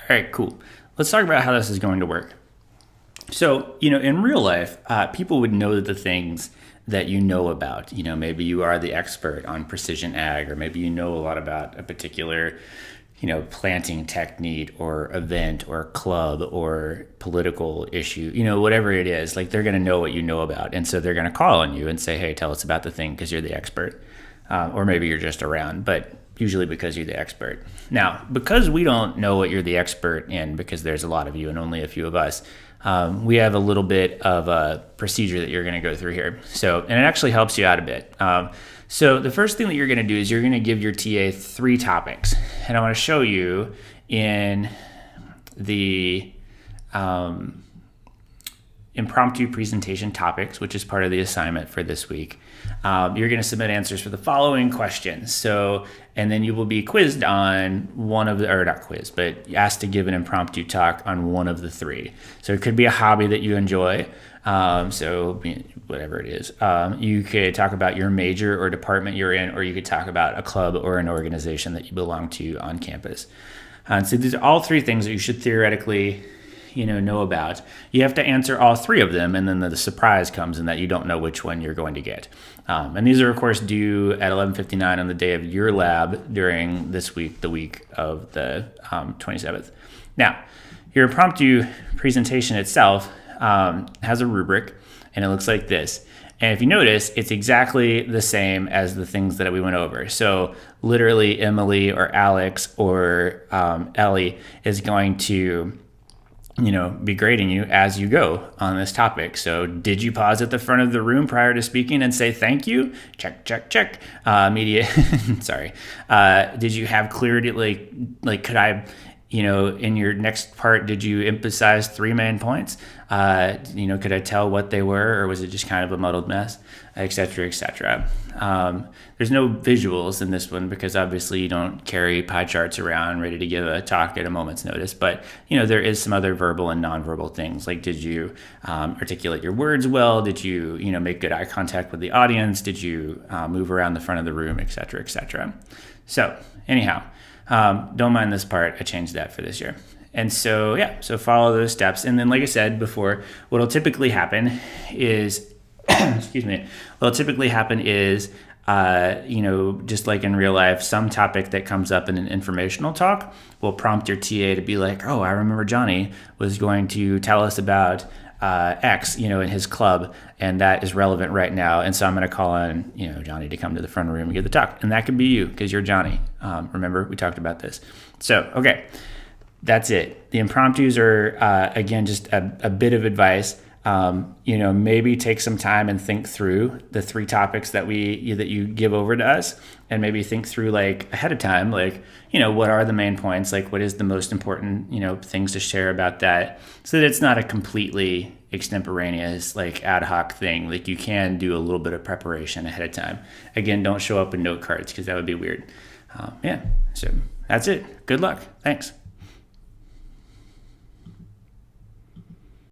All right, cool. Let's talk about how this is going to work. So, in real life, people would know the things that you know about. Maybe you are the expert on precision ag, or maybe you know a lot about a particular, planting technique or event or club or political issue, whatever it is. Like, they're going to know what you know about. And so they're going to call on you and say, hey, tell us about the thing because you're the expert. Or maybe you're just around, but usually because you're the expert. Now, because we don't know what you're the expert in, because there's a lot of you and only a few of us, we have a little bit of a procedure that you're going to go through here. And it actually helps you out a bit. So the first thing that you're going to do is you're going to give your TA 3 topics. And I want to show you in the impromptu presentation topics, which is part of the assignment for this week. You're going to submit answers for the following questions. And then you will be quizzed on one of the, or not quizzed, but asked to give an impromptu talk on one of the 3. So it could be a hobby that you enjoy. So whatever it is, you could talk about your major or department you're in, or you could talk about a club or an organization that you belong to on campus. So these are all 3 things that you should theoretically know about. You have to answer all 3 of them, and then the surprise comes in that you don't know which one you're going to get. And these are, of course, due at 11:59 on the day of your lab during this week, the week of the 27th. Now, your impromptu presentation itself has a rubric, and it looks like this. And if you notice, it's exactly the same as the things that we went over. So literally, Emily or Alex or Ellie is going to be grading you as you go on this topic. So did you pause at the front of the room prior to speaking and say thank you? Check, check, check. Media, sorry. Did you have clarity? Like could I, in your next part, did you emphasize 3 main points? Could I tell what they were, or was it just kind of a muddled mess, et cetera, et cetera. There's no visuals in this one because obviously you don't carry pie charts around ready to give a talk at a moment's notice. But, there is some other verbal and nonverbal things. Like, did you articulate your words well? Did you, make good eye contact with the audience? Did you move around the front of the room, et cetera, et cetera. So anyhow, don't mind this part. I changed that for this year. And so follow those steps. And then, like I said before, what'll typically happen is, just like in real life, some topic that comes up in an informational talk will prompt your TA to be like, oh, I remember Johnny was going to tell us about X, in his club, and that is relevant right now. And so I'm going to call on, Johnny to come to the front room and give the talk. And that could be you because you're Johnny. Remember, we talked about this. So, okay, that's it. The impromptus are, again, just a bit of advice. Maybe take some time and think through the 3 topics that you give over to us, and maybe think through ahead of time, what are the main points? What is the most important, things to share about that, so that it's not a completely extemporaneous, ad hoc thing. You can do a little bit of preparation ahead of time. Again, don't show up with note cards because that would be weird. So that's it. Good luck. Thanks.